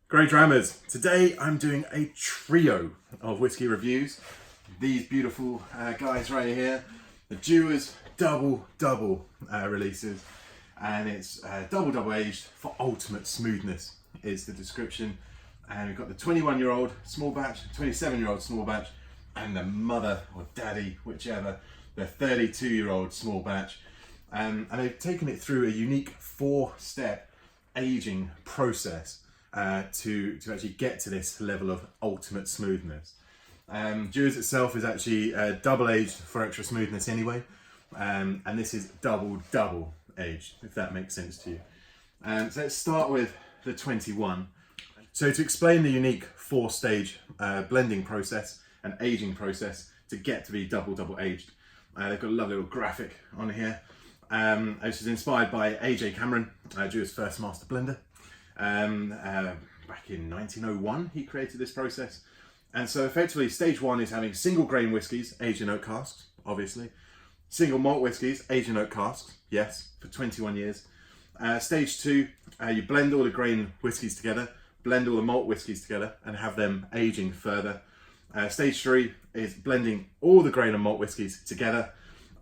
GreatDrams. Today I'm doing a trio of whiskey reviews. These beautiful guys right here, the Dewar's double releases, and it's double aged for ultimate smoothness is the description. And we've got the 21-year-old small batch, 27-year-old small batch, and the mother or daddy, whichever, the 32-year-old small batch. And they've taken it through a unique 4-step aging process to actually get to this level of ultimate smoothness. Dewar's itself is actually double aged for extra smoothness anyway, and this is double aged, if that makes sense to you. So let's start with the 21. So to explain the unique 4-stage blending process and aging process to get to be double aged, they've got a lovely little graphic on here. This is inspired by AJ Cameron, Dewar's first master blender. Back in 1901 he created this process, and so effectively stage 1 is having single grain whiskies aged in oak casks, obviously, single malt whiskies aged in oak casks, yes, for 21 years. Stage 2, you blend all the grain whiskies together, blend all the malt whiskies together and have them aging further. Stage 3 is blending all the grain and malt whiskies together,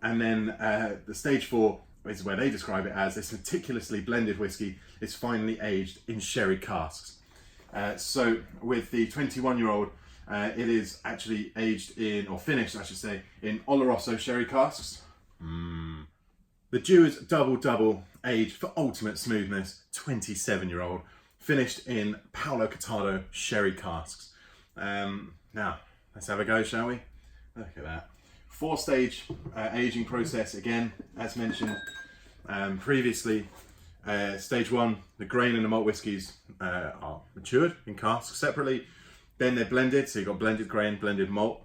and then the stage 4 is where they describe it as this meticulously blended whiskey is finally aged in sherry casks. So with the 21-year-old, it is actually aged in, or finished I should say, in Oloroso sherry casks. The Dewar's double aged for ultimate smoothness, 27-year-old, finished in Paolo Cortado sherry casks. Now, let's have a go, shall we? Look at that. 4-stage aging process again, as mentioned previously. Stage 1, the grain and the malt whiskies are matured in casks separately. Then they're blended, so you've got blended grain, blended malt.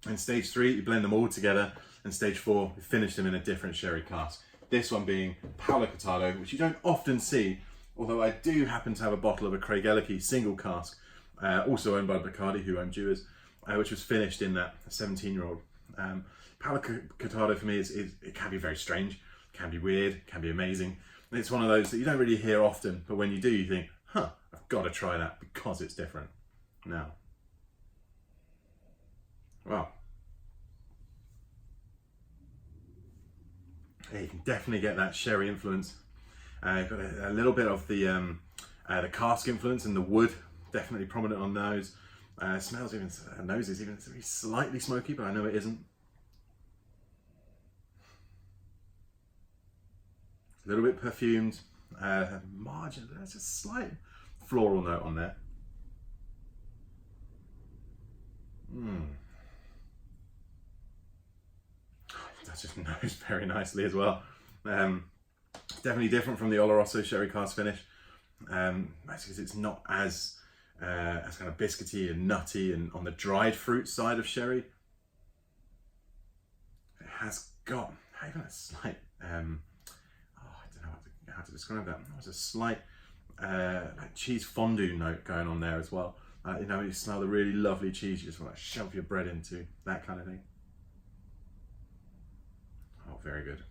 And stage 3, you blend them all together. And stage 4, you finish them in a different sherry cask. This one being Paolo Cortado, which you don't often see, although I do happen to have a bottle of a Craig Ellicky single cask, also owned by Bacardi, who owned Dewar's, which was finished in that 17-year-old. Paolo Cortado for me it can be very strange, can be weird, can be amazing. And it's one of those that you don't really hear often, but when you do, you think, huh, I've got to try that because it's different. Now, well, yeah, you can definitely get that sherry influence. Got a little bit of the cask influence and the wood, definitely prominent on those. Smells even, nose is even slightly smoky, but I know it isn't. A little bit perfumed, margin, there's a slight floral note on there. That just knows very nicely as well. Definitely different from the Oloroso sherry cask finish. That's because it's not as kind of biscuity and nutty and on the dried fruit side of sherry. It has got even a slight, I don't know how to describe that. There's a slight like cheese fondue note going on there as well. You know, you smell the really lovely cheese you just want to shove your bread into, that kind of thing. Oh, very good.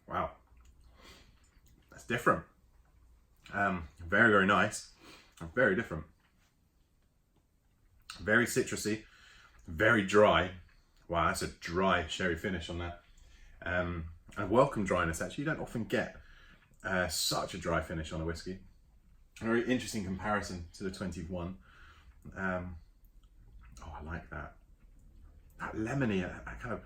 Wow, that's different. Very nice. Very different. Very citrusy. Very dry. Wow, that's a dry sherry finish on that. And welcome dryness. Actually, you don't often get such a dry finish on a whiskey. A very interesting comparison to the 21. Oh, I like that. That lemony, that kind of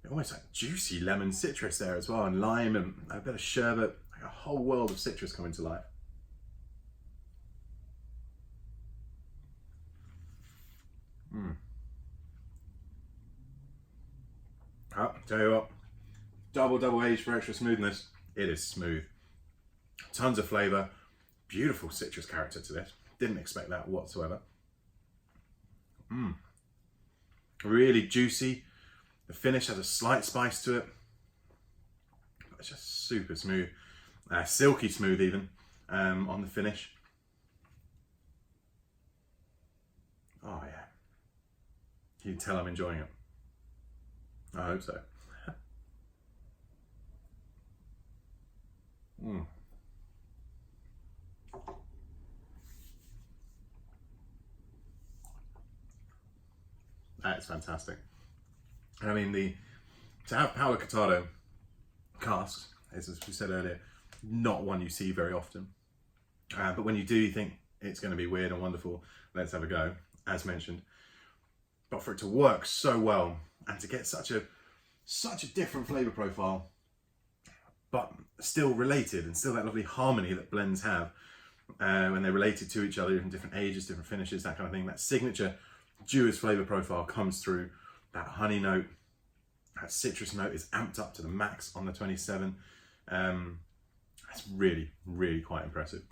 almost like juicy lemon citrus there as well, and lime and a bit of sherbet, like a whole world of citrus coming to life. Oh, tell you what, double aged for extra smoothness. It is smooth. Tons of flavour, beautiful citrus character to this. Didn't expect that whatsoever. Really juicy. The finish has a slight spice to it. It's just super smooth. Silky smooth even on the finish. Oh yeah. You can tell I'm enjoying it. I hope so. That's fantastic. And I mean, to have Paolo Cortado casks, as we said earlier, not one you see very often. But when you do, you think it's going to be weird and wonderful. Let's have a go, as mentioned. But for it to work so well and to get such a different flavour profile, but still related, and still that lovely harmony that blends have when they're related to each other in different ages, different finishes, that kind of thing. That signature Dewar's flavour profile comes through. That honey note, that citrus note is amped up to the max on the 27. That's really, really quite impressive.